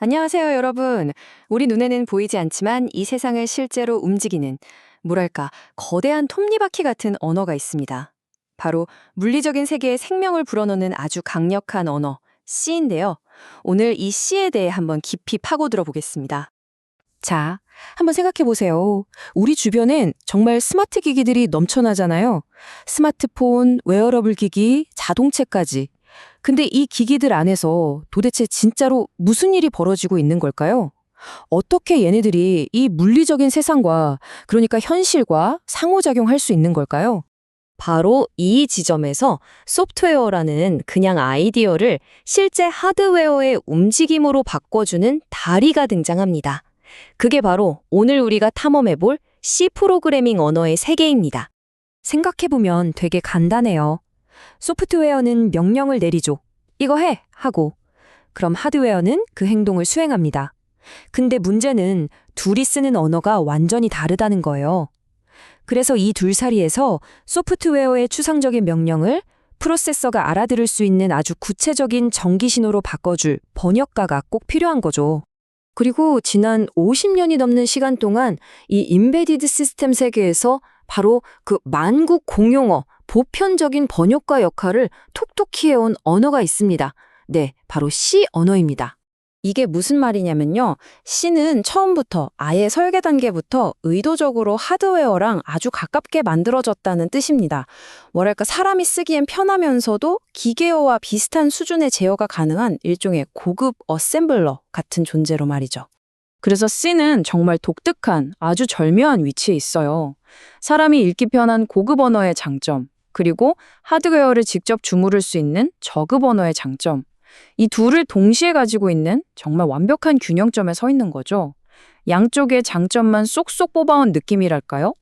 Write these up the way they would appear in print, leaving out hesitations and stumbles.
안녕하세요, 여러분. 우리 눈에는 보이지 않지만 이 세상을 실제로 움직이는, 뭐랄까, 거대한 톱니바퀴 같은 언어가 있습니다. 바로 물리적인 세계에 생명을 불어넣는 아주 강력한 언어, C인데요. 오늘 이 C에 대해 한번 깊이 파고들어 보겠습니다. 자, 한번 생각해 보세요. 우리 주변엔 정말 스마트 기기들이 넘쳐나잖아요. 스마트폰, 웨어러블 기기, 자동차까지. 근데 이 기기들 안에서 도대체 진짜로 무슨 일이 벌어지고 있는 걸까요? 어떻게 얘네들이 이 물리적인 세상과, 그러니까 현실과 상호작용할 수 있는 걸까요? 바로 이 지점에서 소프트웨어라는 그냥 아이디어를 실제 하드웨어의 움직임으로 바꿔주는 다리가 등장합니다. 그게 바로 오늘 우리가 탐험해볼 C 프로그래밍 언어의 세계입니다. 생각해보면 되게 간단해요. 소프트웨어는 명령을 내리죠. 이거 해! 하고. 그럼 하드웨어는 그 행동을 수행합니다. 근데 문제는 둘이 쓰는 언어가 완전히 다르다는 거예요. 그래서 이 둘 사이에서 소프트웨어의 추상적인 명령을 프로세서가 알아들을 수 있는 아주 구체적인 전기 신호로 바꿔줄 번역가가 꼭 필요한 거죠. 그리고 지난 50년이 넘는 시간 동안 이 임베디드 시스템 세계에서 바로 그 만국 공용어, 보편적인 번역가 역할을 톡톡히 해온 언어가 있습니다. 네, 바로 C 언어입니다. 이게 무슨 말이냐면요. C는 처음부터 아예 설계 단계부터 의도적으로 하드웨어랑 아주 가깝게 만들어졌다는 뜻입니다. 뭐랄까 사람이 쓰기엔 편하면서도 기계어와 비슷한 수준의 제어가 가능한 일종의 고급 어셈블러 같은 존재로 말이죠. 그래서 C는 정말 독특한 아주 절묘한 위치에 있어요. 사람이 읽기 편한 고급 언어의 장점, 그리고 하드웨어를 직접 주무를 수 있는 저급 언어의 장점, 이 둘을 동시에 가지고 있는 정말 완벽한 균형점에 서 있는 거죠. 양쪽의 장점만 쏙쏙 뽑아온 느낌이랄까요?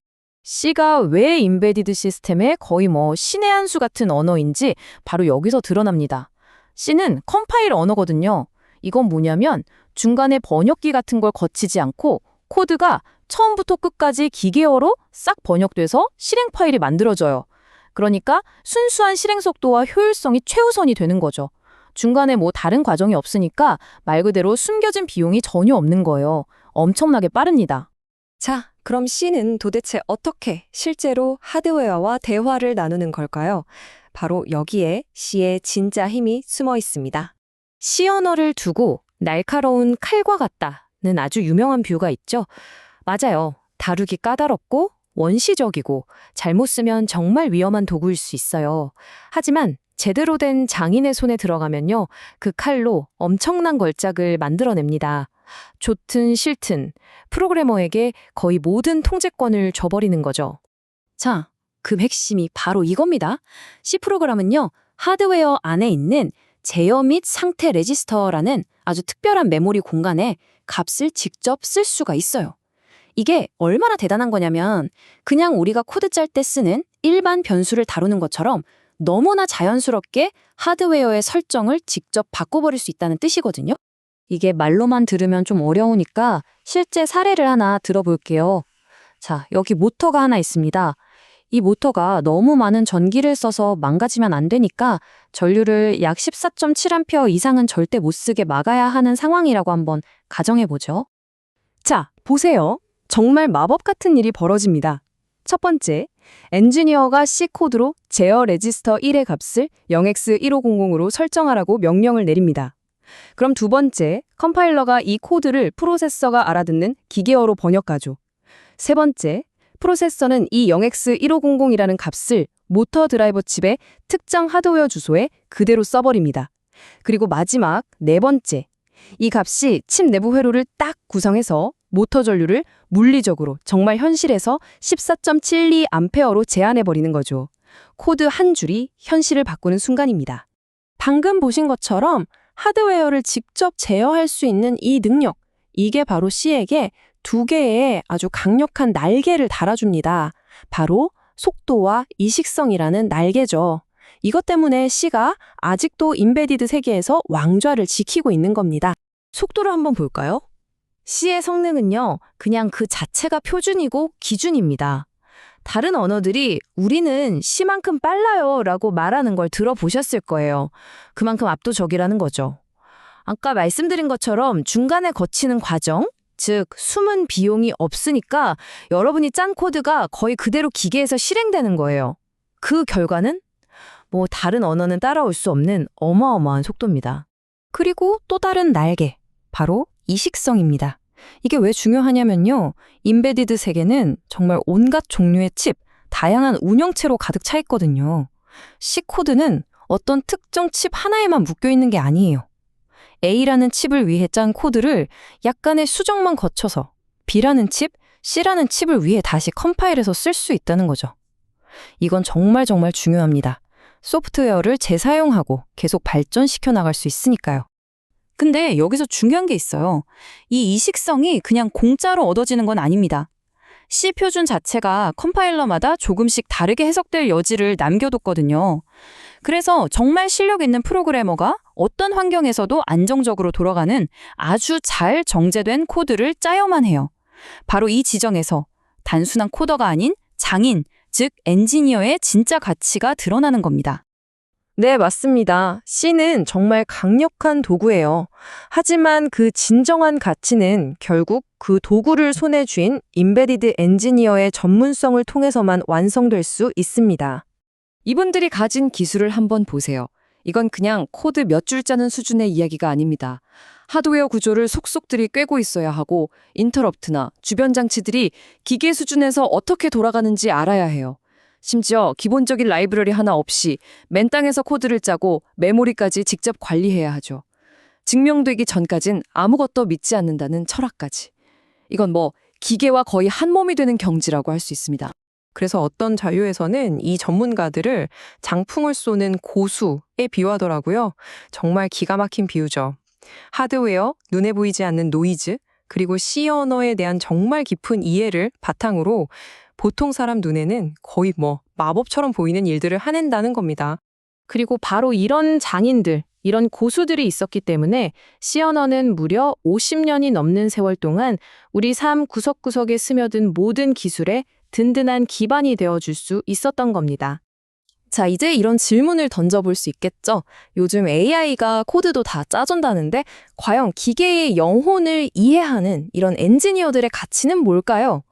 C가 왜 임베디드 시스템의 거의 신의 한 수 같은 언어인지 바로 여기서 드러납니다. C는 컴파일 언어거든요. 이건 뭐냐면 중간에 번역기 같은 걸 거치지 않고 코드가 처음부터 끝까지 기계어로 싹 번역돼서 실행 파일이 만들어져요. 그러니까 순수한 실행 속도와 효율성이 최우선이 되는 거죠. 중간에 다른 과정이 없으니까 말 그대로 숨겨진 비용이 전혀 없는 거예요. 엄청나게 빠릅니다. 자, 그럼 C는 도대체 어떻게 실제로 하드웨어와 대화를 나누는 걸까요? 바로 여기에 C의 진짜 힘이 숨어 있습니다. C 언어를 두고 날카로운 칼과 같다는 아주 유명한 비유가 있죠. 맞아요. 다루기 까다롭고 원시적이고 잘못 쓰면 정말 위험한 도구일 수 있어요. 하지만 제대로 된 장인의 손에 들어가면요. 그 칼로 엄청난 걸작을 만들어냅니다. 좋든 싫든 프로그래머에게 거의 모든 통제권을 줘버리는 거죠. 자, 그 핵심이 바로 이겁니다. C 프로그램은요, 하드웨어 안에 있는 제어 및 상태 레지스터라는 아주 특별한 메모리 공간에 값을 직접 쓸 수가 있어요. 이게 얼마나 대단한 거냐면 그냥 우리가 코드 짤 때 쓰는 일반 변수를 다루는 것처럼 너무나 자연스럽게 하드웨어의 설정을 직접 바꿔버릴 수 있다는 뜻이거든요. 이게 말로만 들으면 좀 어려우니까 실제 사례를 하나 들어볼게요. 자, 여기 모터가 하나 있습니다. 이 모터가 너무 많은 전기를 써서 망가지면 안 되니까 전류를 약 14.7A 이상은 절대 못 쓰게 막아야 하는 상황이라고 한번 가정해보죠. 자, 보세요. 정말 마법 같은 일이 벌어집니다. 첫 번째, 엔지니어가 C 코드로 제어 레지스터 1의 값을 0x1500으로 설정하라고 명령을 내립니다. 그럼 두 번째, 컴파일러가 이 코드를 프로세서가 알아듣는 기계어로 번역하죠. 세 번째, 프로세서는 이 0x1500이라는 값을 모터 드라이버 칩의 특정 하드웨어 주소에 그대로 써버립니다. 그리고 마지막 네 번째, 이 값이 칩 내부 회로를 딱 구성해서 모터 전류를 물리적으로 정말 현실에서 14.72A로 제한해버리는 거죠. 코드 한 줄이 현실을 바꾸는 순간입니다. 방금 보신 것처럼 하드웨어를 직접 제어할 수 있는 이 능력, 이게 바로 C에게 두 개의 아주 강력한 날개를 달아줍니다. 바로 속도와 이식성이라는 날개죠. 이것 때문에 C가 아직도 임베디드 세계에서 왕좌를 지키고 있는 겁니다. 속도를 한번 볼까요? C의 성능은요, 그냥 그 자체가 표준이고 기준입니다. 다른 언어들이 우리는 C만큼 빨라요 라고 말하는 걸 들어보셨을 거예요. 그만큼 압도적이라는 거죠. 아까 말씀드린 것처럼 중간에 거치는 과정, 즉 숨은 비용이 없으니까 여러분이 짠 코드가 거의 그대로 기계에서 실행되는 거예요. 그 결과는 뭐 다른 언어는 따라올 수 없는 어마어마한 속도입니다. 그리고 또 다른 날개, 바로 이식성입니다. 이게 왜 중요하냐면요. 임베디드 세계는 정말 온갖 종류의 칩, 다양한 운영체로 가득 차 있거든요. C코드는 어떤 특정 칩 하나에만 묶여 있는 게 아니에요. A라는 칩을 위해 짠 코드를 약간의 수정만 거쳐서 B라는 칩, C라는 칩을 위해 다시 컴파일해서 쓸 수 있다는 거죠. 이건 정말 중요합니다. 소프트웨어를 재사용하고 계속 발전시켜 나갈 수 있으니까요. 근데 여기서 중요한 게 있어요. 이 이식성이 그냥 공짜로 얻어지는 건 아닙니다. C 표준 자체가 컴파일러마다 조금씩 다르게 해석될 여지를 남겨뒀거든요. 그래서 정말 실력 있는 프로그래머가 어떤 환경에서도 안정적으로 돌아가는 아주 잘 정제된 코드를 짜야만 해요. 바로 이 지점에서 단순한 코더가 아닌 장인, 즉 엔지니어의 진짜 가치가 드러나는 겁니다. 네, 맞습니다. C는 정말 강력한 도구예요. 하지만 그 진정한 가치는 결국 그 도구를 손에 쥔 임베디드 엔지니어의 전문성을 통해서만 완성될 수 있습니다. 이분들이 가진 기술을 한번 보세요. 이건 그냥 코드 몇 줄 짜는 수준의 이야기가 아닙니다. 하드웨어 구조를 속속들이 꿰고 있어야 하고 인터럽트나 주변 장치들이 기계 수준에서 어떻게 돌아가는지 알아야 해요. 심지어 기본적인 라이브러리 하나 없이 맨 땅에서 코드를 짜고 메모리까지 직접 관리해야 하죠. 증명되기 전까진 아무것도 믿지 않는다는 철학까지. 이건 뭐 기계와 거의 한 몸이 되는 경지라고 할 수 있습니다. 그래서 어떤 자료에서는 이 전문가들을 장풍을 쏘는 고수에 비유하더라고요. 정말 기가 막힌 비유죠. 하드웨어, 눈에 보이지 않는 노이즈, 그리고 C 언어에 대한 정말 깊은 이해를 바탕으로 보통 사람 눈에는 거의 마법처럼 보이는 일들을 해낸다는 겁니다. 그리고 바로 이런 장인들, 이런 고수들이 있었기 때문에 C 언어는 무려 50년이 넘는 세월 동안 우리 삶 구석구석에 스며든 모든 기술에 든든한 기반이 되어줄 수 있었던 겁니다. 자, 이제 이런 질문을 던져볼 수 있겠죠? 요즘 AI가 코드도 다 짜준다는데 과연 기계의 영혼을 이해하는 이런 엔지니어들의 가치는 뭘까요?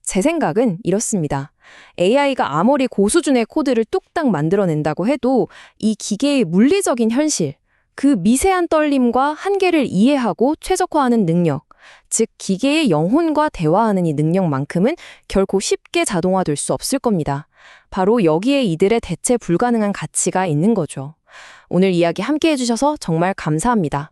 제 생각은 이렇습니다. AI가 아무리 고수준의 코드를 뚝딱 만들어낸다고 해도 이 기계의 물리적인 현실, 그 미세한 떨림과 한계를 이해하고 최적화하는 능력, 즉 기계의 영혼과 대화하는 이 능력만큼은 결코 쉽게 자동화될 수 없을 겁니다. 바로 여기에 이들의 대체 불가능한 가치가 있는 거죠. 오늘 이야기 함께 해주셔서 정말 감사합니다.